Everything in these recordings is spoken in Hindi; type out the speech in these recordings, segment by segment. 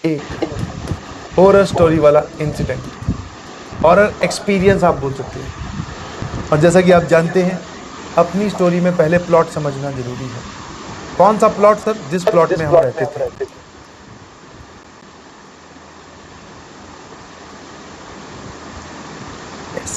एक हॉरर स्टोरी वाला इंसिडेंट, हॉरर एक्सपीरियंस आप बोल सकते हैं। और जैसा कि आप जानते हैं, अपनी स्टोरी में पहले प्लॉट समझना जरूरी है। कौन सा प्लॉट सर? जिस प्लॉट में हम रहते थे। Yes.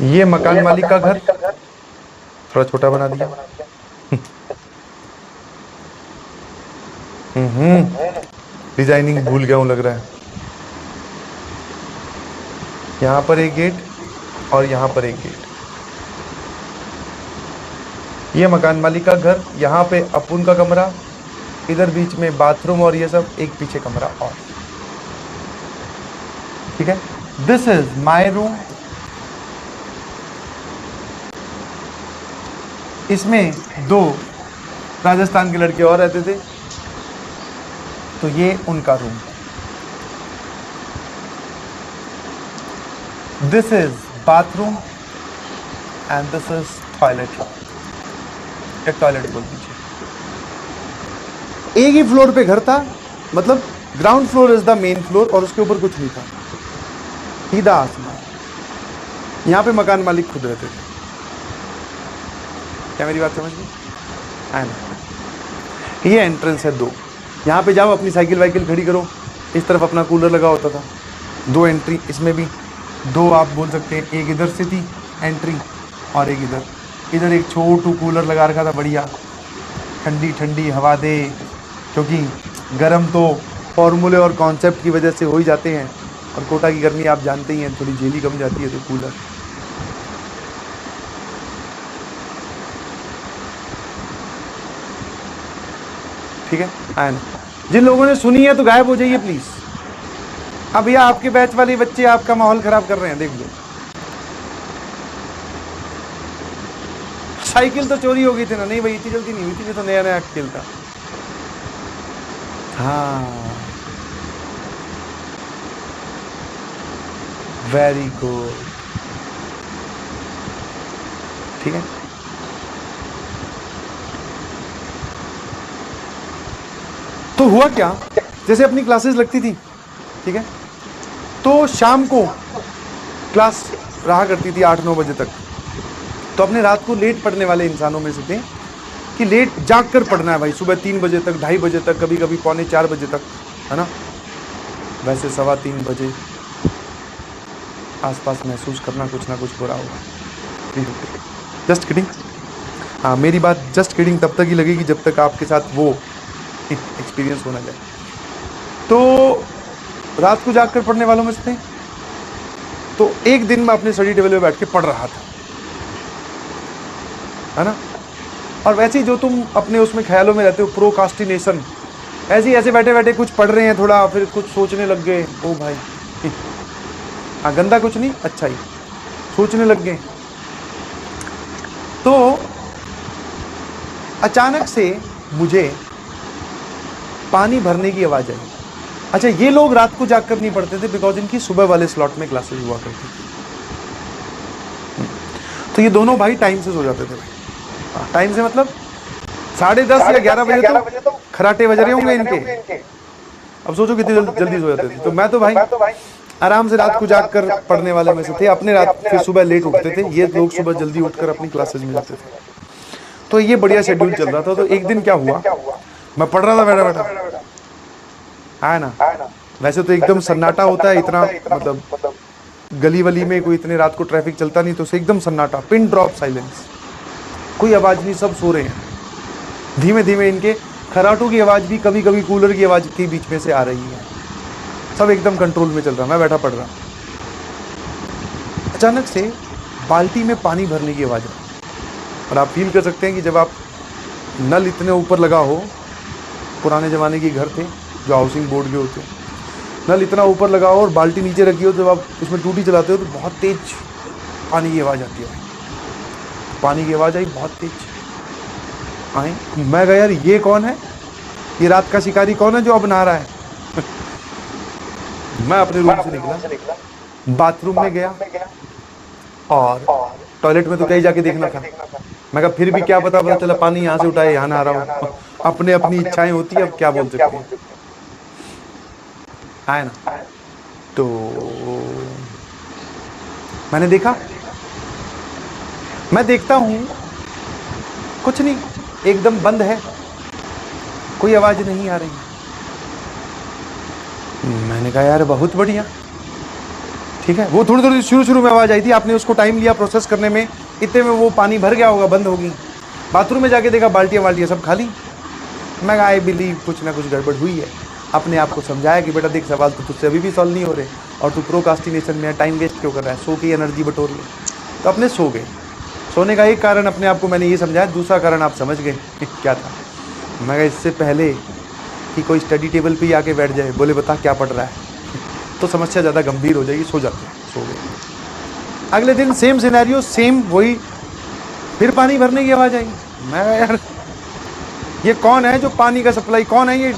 ये मकान मालिक का घर, थोड़ा छोटा बना दिया। डिजाइनिंग भूल गया हूं लग रहा है। यहां पर एक गेट और यहां पर एक गेट। ये मकान मालिक का घर, यहां पे अपुन का कमरा, इधर बीच में बाथरूम और ये सब, एक पीछे कमरा और। ठीक है, दिस इज माई रूम। इसमें 2 राजस्थान के लड़के और रहते थे, तो ये उनका room. This is bathroom and this is toilet. एक टॉयलेट बोल दीजिए। एक ही फ्लोर पे घर था, मतलब ground floor is the main floor और उसके ऊपर कुछ नहीं था, सीधा आसमान। यहां पे मकान मालिक खुद रहते थे। क्या मेरी बात समझ गई? है ना? ये एंट्रेंस है 2। यहाँ पे जाओ, अपनी साइकिल वाइकिल खड़ी करो, इस तरफ अपना कूलर लगा होता था। 2 एंट्री, इसमें भी 2 आप बोल सकते हैं। एक इधर से थी एंट्री और एक इधर। इधर एक छोटू कूलर लगा रखा था, बढ़िया ठंडी ठंडी हवा दे, क्योंकि गर्म तो फॉर्मूले और कॉन्सेप्ट की वजह से हो ही जाते हैं, और कोटा की गर्मी आप जानते ही हैं, थोड़ी झेली कम जाती है तो कूलर। ठीक है, आए ना? जिन लोगों ने सुनी है तो गायब हो जाइए प्लीज। अब भैया आपके बैच वाले बच्चे आपका माहौल खराब कर रहे हैं, देख लो। साइकिल तो चोरी हो गई थी ना? नहीं भाई, इतनी जल्दी नहीं हुई थी, ये तो नया नया खेल था। हाँ, वेरी गुड। ठीक है, तो हुआ क्या, जैसे अपनी क्लासेस लगती थी, ठीक है, तो शाम को क्लास रहा करती थी 8-9 बजे तक। तो अपने रात को लेट पढ़ने वाले इंसानों में से थे कि लेट जाग कर पढ़ना है भाई, सुबह 3 बजे तक, 2:30 बजे तक, कभी कभी पौने 4 बजे तक, है ना? वैसे 2:15 बजे आसपास महसूस करना कुछ ना कुछ हो रहा होगा। Just kidding. हाँ, मेरी बात जस्ट किडिंग तब तक ही लगेगी जब तक आपके साथ वो एक्सपीरियंस होना जाए। तो रात को जाग कर पढ़ने वालों में से थे। तो एक दिन मैं अपने स्टडी टेबल पे बैठ के पढ़ रहा था, है ना? और वैसे ही जो तुम अपने उसमें ख्यालों में रहते हो, प्रोकास्टिनेशन, ऐसे बैठे बैठे कुछ पढ़ रहे हैं, थोड़ा फिर कुछ सोचने लग गए। ओ भाई, हाँ, गंदा कुछ नहीं, अच्छा ही सोचने लग गए। तो अचानक से मुझे पानी भरने की आवाज आई। अच्छा, ये लोग रात को जागकर नहीं पढ़ते थे, बिकॉज इनकी सुबह वाले स्लॉट में क्लासेस हुआ करती थी। तो ये दोनों भाई टाइम से सो जाते थे भाई। टाइम से मतलब 10:30 या 11 बजे तो खराटे बज रहे होंगे इनके। अब सोचो कितनी जल्दी सो जाते थे। तो मैं तो भाई आराम से रात को जाग कर पढ़ने वाले में से थे। अपने रात फिर सुबह लेट उठते थे, ये लोग सुबह जल्दी उठकर अपनी क्लासेस में जाते थे। तो ये बढ़िया शेड्यूल चल रहा था। तो एक दिन क्या हुआ, मैं पढ़ रहा था बैठा बैठा, है ना? वैसे तो एकदम सन्नाटा होता है, इतना मतलब गली वली में कोई इतने रात को ट्रैफिक चलता नहीं, तो एकदम सन्नाटा, पिन ड्रॉप साइलेंस, कोई आवाज नहीं, सब सो रहे हैं। धीमे धीमे इनके खराटों की आवाज भी, कभी कभी कूलर की आवाज के बीच में से आ रही है। सब एकदम कंट्रोल में चल रहा, मैं बैठा पढ़ रहा। अचानक से बाल्टी में पानी भरने की आवाज आई। और आप फील कर सकते हैं कि जब आप नल इतने ऊपर लगा हो, पुराने ज़माने के घर थे जो हाउसिंग बोर्ड के होते, नल इतना ऊपर लगा हो और बाल्टी नीचे रखी हो, जब आप उसमें टूटी चलाते हो तो बहुत तेज पानी की आवाज़ आती है। पानी की आवाज़ आई बहुत तेज। आए, मैं कहा यार ये कौन है, ये रात का शिकारी कौन है जो अब नहा रहा है? मैं अपने रूम से निकला, बाथरूम में गया, और टॉयलेट में तो कहीं जाके देखना था। मैं कहा फिर भी क्या पता चला पानी यहाँ से उठाए यहाँ नहा रहा हूँ। अपने अपनी इच्छाएं होती है, अब क्या बोल सकते हैं। है ना। तो मैंने देखा, मैं देखता हूँ कुछ नहीं, एकदम बंद है, कोई आवाज नहीं आ रही। मैंने कहा यार बहुत बढ़िया, ठीक है। वो थोड़ी थोड़ी शुरू में आवाज आई थी, आपने उसको टाइम लिया प्रोसेस करने में, इतने में वो पानी भर गया होगा, बंद होगी। बाथरूम में जाके देखा बाल्टियाँ वाल्टियाँ सब खाली। मैं आई बिलीव कुछ ना कुछ गड़बड़ हुई है। अपने आप को समझाया कि बेटा देख, सवाल तो तुझसे अभी भी सॉल्व नहीं हो रहे और तू प्रोकास्टिनेशन में टाइम वेस्ट क्यों कर रहा है, सो की एनर्जी बटोर ले। तो अपने सो गए। सोने का एक कारण अपने आप को मैंने ये समझाया, दूसरा कारण आप समझ गए क्या था। मैं कहा इससे पहले कि कोई स्टडी टेबल पे ही आके बैठ जाए, बोले बता क्या पढ़ रहा है, तो समस्या ज़्यादा गंभीर हो जाएगी, सो जाते हैं, सो गए। अगले दिन सेम सिनेरियो, सेम वही, फिर पानी भरने की आवाज़ आई। मैं कहा यार ये कौन है जो पानी का सप्लाई, कौन है ये,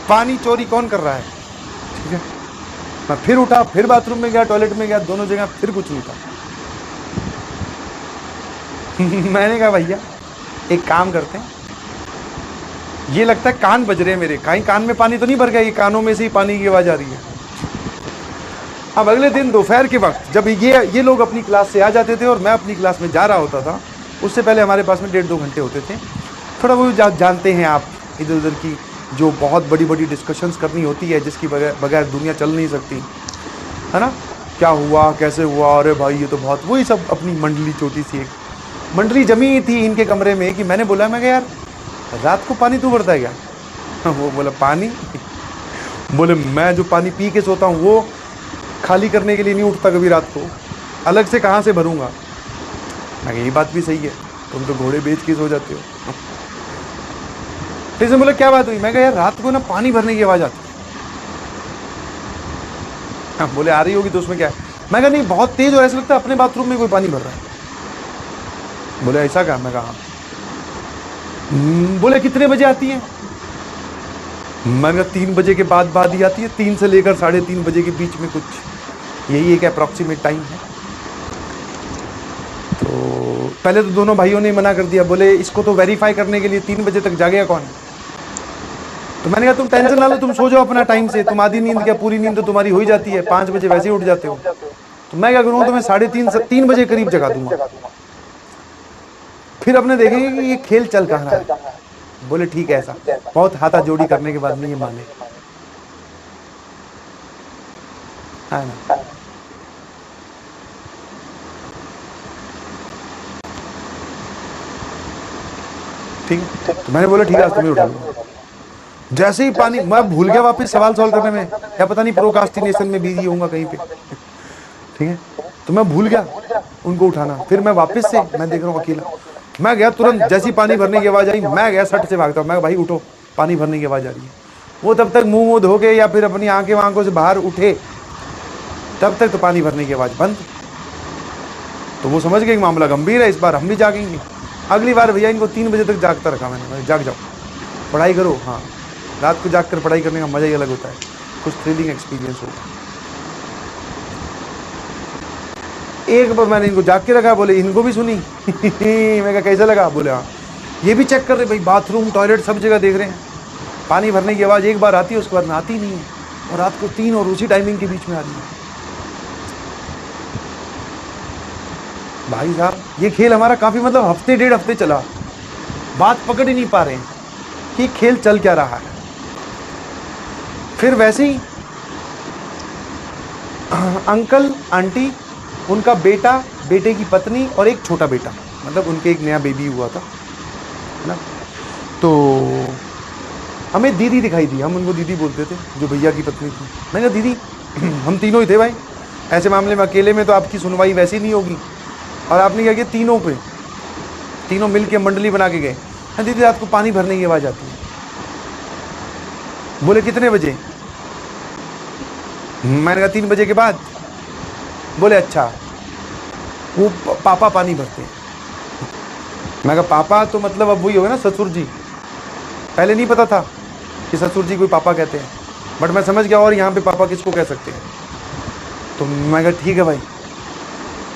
पानी चोरी कौन कर रहा है, ठीक है। मैं फिर उठा, फिर बाथरूम में गया, टॉयलेट में गया, दोनों जगह फिर कुछ नहीं था। मैंने कहा भैया एक काम करते हैं, ये लगता है कान बज रहे हैं मेरे, कहीं कान में पानी तो नहीं भर गया, ये कानों में से ही पानी की आवाज आ रही है। अब अगले दिन दोपहर के वक्त जब ये लोग अपनी क्लास से आ जाते थे और मैं अपनी क्लास में जा रहा होता था, उससे पहले हमारे पास में 1.5-2 घंटे होते थे। थोड़ा वो जानते हैं आप, इधर उधर की जो बहुत बड़ी बड़ी डिस्कशंस करनी होती है, जिसकी बगैर दुनिया चल नहीं सकती, है ना। क्या हुआ, कैसे हुआ, अरे भाई ये तो बहुत, वही सब अपनी मंडली, छोटी सी एक मंडली जमी थी इनके कमरे में। कि मैंने बोला, मैं यार रात को पानी तू भरता है क्या? वो बोला पानी, बोले मैं जो पानी पी के सोता हूँ वो खाली करने के लिए नहीं उठता कभी रात को, अलग से कहाँ से भरूंगा। मैं ये बात भी सही है, तुम तो घोड़े बेच के सो जाते हो। इसने बोला क्या बात हुई? मैं कहा यार रात को ना पानी भरने की आवाज़ आती है। बोले आ रही होगी तो उसमें क्या है? मैं कहा नहीं बहुत तेज और ऐसा लगता है अपने बाथरूम में कोई पानी भर रहा है। बोले ऐसा क्या? मैं कहा बोले कितने बजे आती है? मैं कहा 3 बजे के बाद ही आती है, 3 से लेकर 3:30 बजे के बीच में कुछ, यही एक अप्रॉक्सीमेट टाइम है। तो पहले तो दोनों भाइयों ने मना कर दिया, बोले इसको तो वेरीफाई करने के लिए 3 बजे तक जागेगा कौन? तो मैंने कहा तुम टेंशन ना लो, तुम सो जाओ अपना टाइम से, तुम आधी नींद क्या पूरी नींद तो तुम्हारी हो ही जाती है, 5 बजे वैसे ही उठ जाते हो। तो मैं क्या करूँगा, तो मैं 3:30 बजे करीब जगा दूंगा, फिर अपने देखेंगे कि ये खेल चल कहाँ रहा है। बोले ठीक है। ऐसा बहुत हाथा जोड़ी करने के बाद में ये माने, है ना। ठीक है, तो मैंने बोला ठीक है आज तुम्हें उठा लूंगा। जैसे ही पानी, मैं भूल गया वापस सवाल सॉल्व करने में, या पता नहीं प्रोकास्टिनेशन में बिजी होऊंगा कहीं पे, ठीक है। तो मैं भूल गया उनको उठाना, फिर मैं वापस से, मैं देख रहा हूँ अकेला, मैं गया तुरंत, जैसी पानी भरने की आवाज़ आई मैं गया सट से भागता हूँ। मैं भाई उठो, पानी भरने की आवाज़ आ रही है। वो तब तक मुंह धो के या फिर अपनी आंखों से बाहर उठे, तब तक तो पानी भरने की आवाज़ बंद। तो वो समझ गए कि मामला गंभीर है, इस बार हम भी जागेंगे। अगली बार भैया इनको 3 बजे तक जागता रखा मैंने, जाग जाओ पढ़ाई करो। हाँ, रात को जाग कर पढ़ाई करने का मज़ा ही अलग होता है, कुछ थ्रिलिंग एक्सपीरियंस होगा। एक बार मैंने इनको जाग के रखा, बोले इनको भी सुनी। मैं कहा कैसा लगा? बोले हाँ। ये भी चेक कर रहे भाई, बाथरूम टॉयलेट सब जगह देख रहे हैं। पानी भरने की आवाज़ एक बार आती है, उसके बाद में आती नहीं है, और रात को 3 और उसी टाइमिंग के बीच में आ रही है। भाई साहब ये खेल हमारा काफ़ी मतलब हफ्ते 1.5 हफ्ते चला, बात पकड़ ही नहीं पा रहे हैं कि खेल चल क्या रहा है। फिर वैसे ही अंकल आंटी, उनका बेटा, बेटे की पत्नी और एक छोटा बेटा, मतलब उनके एक नया बेबी हुआ था, है ना। तो हमें दीदी दिखाई दी, हम उनको दीदी बोलते थे, जो भैया की पत्नी थी। मैंने कहा दीदी, हम तीनों ही थे भाई, ऐसे मामले में अकेले में तो आपकी सुनवाई वैसे नहीं होगी। और आपने क्या किया, तीनों मिल के मंडली बना के गए। हाँ दीदी रात को पानी भरने की आवाज़ आती है। बोले कितने बजे? मैंने कहा 3 बजे के बाद। बोले अच्छा, वो पापा पानी भरते हैं। मैं कहा पापा तो मतलब अब वही हो गया ना, ससुर जी। पहले नहीं पता था कि ससुर जी कोई पापा कहते हैं, बट मैं समझ गया, और यहाँ पे पापा किसको कह सकते हैं। तो मैं कहा ठीक है भाई।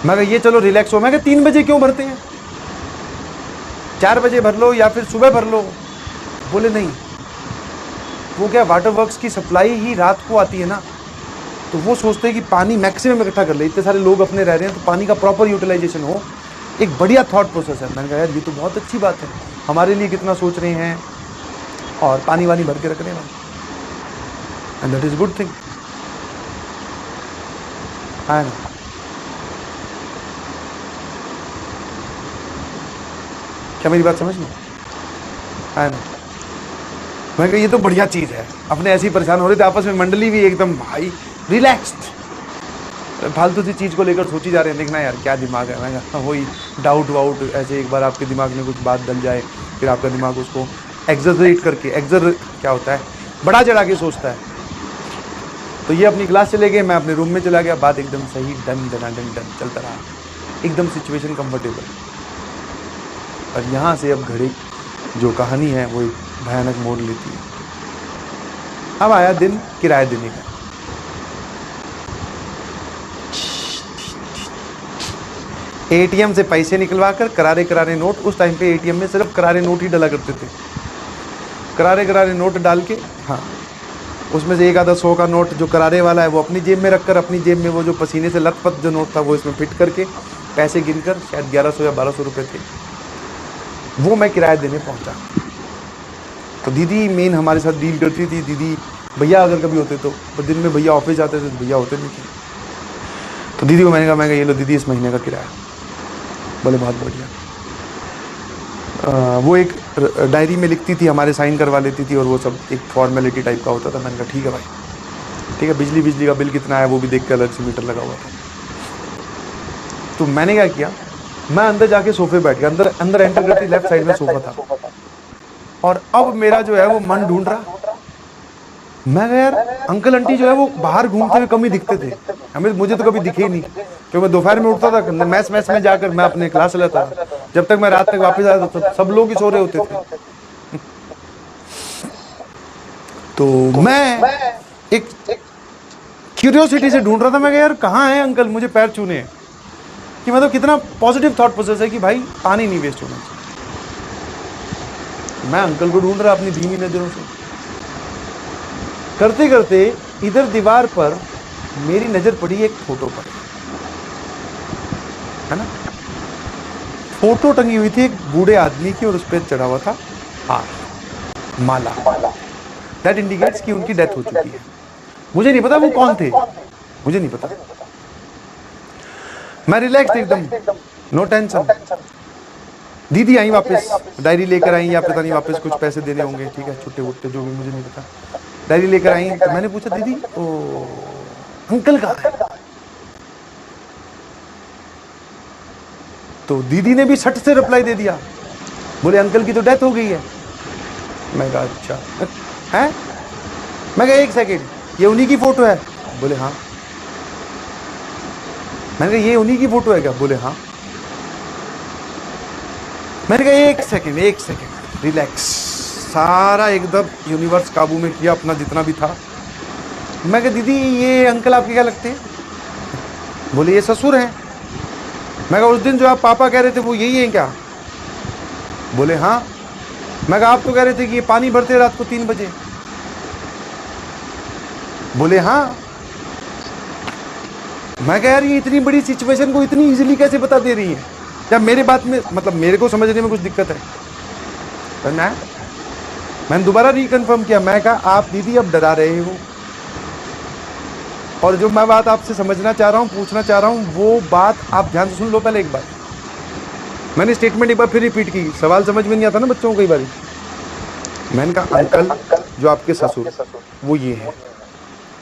मैं कहा ये चलो रिलैक्स हो। मैं कहा 3 बजे क्यों भरते हैं, 4 बजे भर लो या फिर सुबह भर लो। बोले नहीं, वो क्या वाटर वर्क्स की सप्लाई ही रात को आती है ना, तो वो सोचते हैं कि पानी मैक्सिमम इकट्ठा कर ले, इतने सारे लोग अपने रह रहे हैं तो पानी का प्रॉपर यूटिलाइजेशन हो। एक बढ़िया थॉट प्रोसेस है। मैंने कहा यार ये तो बहुत अच्छी बात है, हमारे लिए कितना सोच रहे हैं और पानी वानी भर के रख रहे हैं, and that is good thing है ना। क्या मेरी बात समझ में है ना। मैं कहा ये तो बढ़िया चीज़ है। अपने ऐसे ही परेशान हो रहे थे आपस में, मंडली भी एकदम भाई रिलैक्स्ड, फालतू सी चीज़ को लेकर सोची जा रहे हैं। देखना यार क्या दिमाग है। मैं कहा वही डाउट वाउट, ऐसे एक बार आपके दिमाग में कुछ बात डल जाए, फिर आपका दिमाग उसको एग्जरेट करके, क्या होता है, बड़ा चढ़ा के सोचता है। तो ये अपनी क्लास चले गए, मैं अपने रूम में चला गया, बात एकदम सही डन चलता रहा, एकदम सिचुएशन कंफर्टेबल। और यहाँ से अब घड़ी जो कहानी है वो एक भयानक मोड़ लेती है। अब आया दिन किराया देने का। एटीएम से पैसे निकलवा कर करारे नोट, उस टाइम पे एटीएम में सिर्फ करारे नोट ही डाला करते थे। करारे नोट डाल के, हाँ, उसमें से एक आधा 100 का नोट जो करारे वाला है वो अपनी जेब में रखकर, अपनी जेब में वो जो पसीने से लथपथ जो नोट था वो इसमें फिट करके, पैसे गिनकर, शायद 1100 या 1200 रुपये थे, वो मैं किराया देने पहुंचा। तो दीदी मेन हमारे साथ डील करती थी। दीदी भैया अगर कभी होते तो दिन में भैया ऑफिस जाते थे तो भैया होते नहीं थे। तो दीदी को मैंने कहा ये लो दीदी इस महीने का किराया। बोले बहुत बढ़िया। वो एक डायरी में लिखती थी, हमारे साइन करवा लेती थी, और वो सब एक फॉर्मेलिटी टाइप का होता था। मैंने कहा ठीक है भाई, ठीक है। बिजली का बिल कितना है वो भी देख के अलग से मीटर लगा हुआ था। तो मैंने क्या किया, मैं अंदर जाके सोफे बैठ गया। अंदर एंटर करती लेफ्ट साइड में सोफा था, और अब मेरा जो है वो मन ढूंढ रहा। मैं यार अंकल आंटी जो है वो बाहर घूमते हुए कम ही दिखते थे, मुझे तो कभी दिखे ही नहीं, क्योंकि मैं दोपहर में उठता था, मैस में जाकर मैं अपने क्लास चलाता था। जब तक मैं रात तक वापस आया तो सब लोग ही सो रहे होते थे। तो मैं एक क्यूरियोसिटी से ढूंढ रहा था। मैं यार कहाँ है अंकल, मुझे पैर छूने हैं। कि मतलब कितना पॉजिटिव थॉट प्रोसेस है कि भाई पानी नहीं वेस्ट होना चाहिए। मैं अंकल को ढूंढ रहा अपनी धीमी नजरों से, करते करते इधर दीवार पर मेरी नजर पड़ी एक फोटो पर, है ना। फोटो टंगी हुई थी एक बूढ़े आदमी की, और उस पर चढ़ा हुआ था हार, माला। दैट इंडिकेट्स कि उनकी डेथ हो चुकी है। मुझे नहीं पता वो कौन थे, मुझे नहीं पता। मैं रिलैक्स एकदम, नो टेंशन। दीदी आई वापस, डायरी लेकर आई, या पता नहीं वापस कुछ पैसे देने होंगे, ठीक है, छुट्टे वुट्टे जो भी, मुझे नहीं पता। डायरी लेकर आई तो मैंने पूछा दीदी ओ अंकल कहाँ है। तो दीदी ने भी सट से रिप्लाई दे दिया, बोले अंकल की तो डेथ हो गई है। मैं कहा अच्छा है। मैं कहा एक सेकेंड, ये उन्हीं की फोटो है? बोले हाँ। मैंने कहा ये उन्हीं की फोटो है क्या? बोले हाँ। मैंने कहा एक सेकेंड रिलैक्स। सारा एकदम यूनिवर्स काबू में किया अपना जितना भी था। मैं कहा दीदी ये अंकल आपके क्या लगते हैं? बोले ये ससुर हैं। मैं कहा उस दिन जो आप पापा कह रहे थे वो यही हैं क्या? बोले हाँ। मैं कहा आप तो कह रहे थे कि ये पानी भरते रात को 3 बजे। बोले हाँ। मैं कहा यार ये इतनी बड़ी सिचुएशन को इतनी इजीली कैसे बता दे रही है? क्या मेरे बात में मतलब मेरे को समझने में कुछ दिक्कत है? मैंने दोबारा रिकन्फर्म किया। मैं कहा आप दीदी अब डरा रहे हो, और जो मैं बात आपसे समझना चाह रहा हूँ, पूछना चाह रहा हूँ, वो बात आप ध्यान से सुन लो। पहले एक बार मैंने स्टेटमेंट एक बार फिर रिपीट की, सवाल समझ में नहीं आता ना बच्चों को कई बार। मैंने कहा अंकल जो आपके ससुर वो ये है,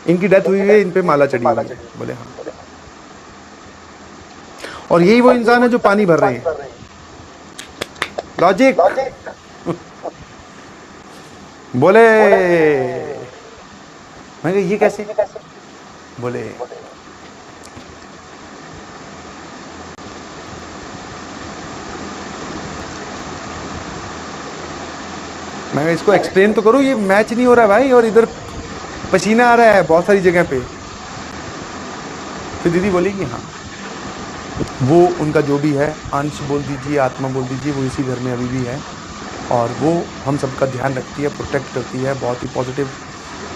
इनकी डेथ हुई है, इन पे माला चढ़ी हुई है। बोले हाँ। और यही वो इंसान है जो पानी भर रहे हैं। लॉजिक। बोले मैं ये कैसे? बोले मैं इसको एक्सप्लेन तो करूँ, ये मैच नहीं हो रहा भाई, और इधर पसीना आ रहा है बहुत सारी जगह पे। फिर दीदी बोली कि हाँ वो उनका जो भी है, अंश बोल दीजिए, आत्मा बोल दीजिए, वो इसी घर में अभी भी है, और वो हम सबका ध्यान रखती है, प्रोटेक्ट करती है, बहुत ही पॉजिटिव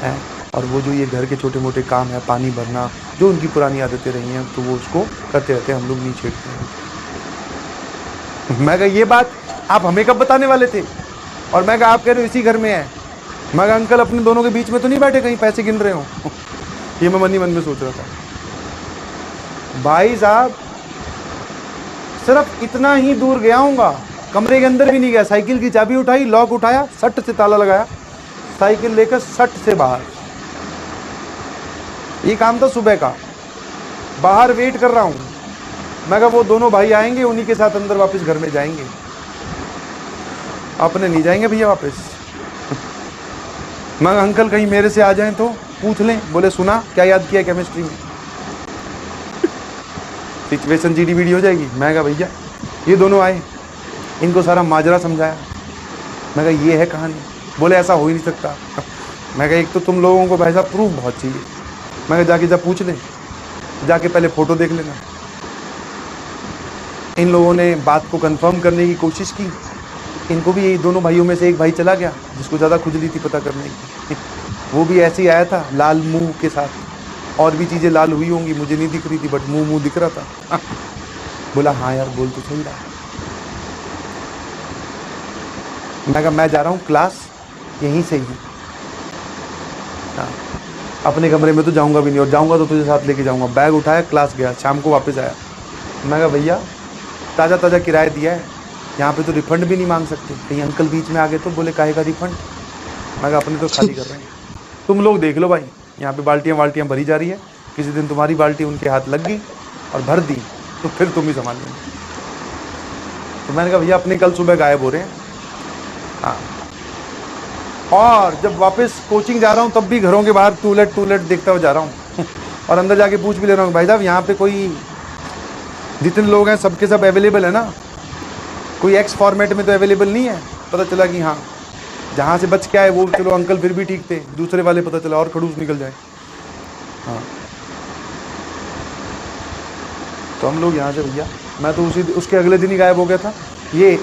है। और वो जो ये घर के छोटे मोटे काम है, पानी भरना, जो उनकी पुरानी आदतें रही हैं, तो वो उसको करते रहते हैं, हम लोग नहीं छेड़ते हैं। मैं कहा ये बात आप हमें कब बताने वाले थे? और मैं कहा आप कह रहे हो इसी घर में है। मैं कहा अंकल अपने दोनों के बीच में तो नहीं बैठे कहीं पैसे गिन रहे हो? ये मैं मन ही मन में सोच रहा था। भाई साहब सिर्फ इतना ही दूर गया हूँगा, कमरे के अंदर भी नहीं गया, साइकिल की चाबी उठाई, लॉक उठाया, सट से ताला लगाया, साइकिल लेकर सट से बाहर। ये काम था सुबह का। बाहर वेट कर रहा हूँ, मैं कहा वो दोनों भाई आएंगे, उन्हीं के साथ अंदर वापस घर में जाएंगे, अपने नहीं जाएंगे भैया वापस। मैं अंकल कहीं मेरे से आ जाएं तो पूछ लें। बोले सुना क्या याद किया केमिस्ट्री में? सिचुएशन जीडी हो जाएगी। मैं कहा भैया ये दोनों आए, इनको सारा माजरा समझाया। मैं कहा ये है कहानी। बोले ऐसा हो ही नहीं सकता। मैं कहा एक तो तुम लोगों को भाई साहब प्रूफ बहुत चाहिए। मैं कहा जाके जब पूछ ले, जाके पहले फ़ोटो देख लेना। इन लोगों ने बात को कंफर्म करने की कोशिश की। इनको भी यही दोनों भाइयों में से एक भाई चला गया जिसको ज़्यादा खुजली थी पता करने की। वो भी ऐसे ही आया था लाल मुंह के साथ, और भी चीज़ें लाल हुई होंगी, मुझे नहीं दिख रही थी, बट मुंह दिख रहा था। बोला हाँ यार बोल तो सही रहा। मैं कहा मैं जा रहा हूँ क्लास यहीं से ही। हाँ, अपने कमरे में तो जाऊँगा भी नहीं, और जाऊँगा तो तुझे साथ लेके जाऊँगा। बैग उठाया, क्लास गया, शाम को वापस आया। मैं कहा भैया ताज़ा ताज़ा किराया दिया है, यहाँ पे तो रिफंड भी नहीं मांग सकते, कहीं अंकल बीच में आ गए तो। बोले काहे का रिफंड? मैं कहा अपने तो खाली कर रहे हैं, तुम लोग देख लो भाई। यहाँ पे बाल्टियाँ भरी जा रही है, किसी दिन तुम्हारी बाल्टी उनके हाथ लग गई और भर दी तो फिर तुम ही संभाल लेंगे। तो मैंने कहा भैया अपने कल सुबह गायब हो रहे हैं। हाँ, और जब वापस कोचिंग जा रहा हूँ तब भी घरों के बाहर टूलेट देखता हुआ जा रहा हूँ। और अंदर जाके पूछ भी ले रहा हूँ भाई साहब यहाँ पे कोई, जितने लोग हैं सबके सब अवेलेबल है ना? कोई एक्स फॉर्मेट में तो अवेलेबल नहीं है? पता चला कि हाँ, जहाँ से बच के आए वो चलो अंकल फिर भी ठीक थे, दूसरे वाले पता चला और खड़ूस निकल जाए। हाँ, तो हम लोग यहाँ से भैया, मैं तो उसके अगले दिन ही गायब हो गया था। ये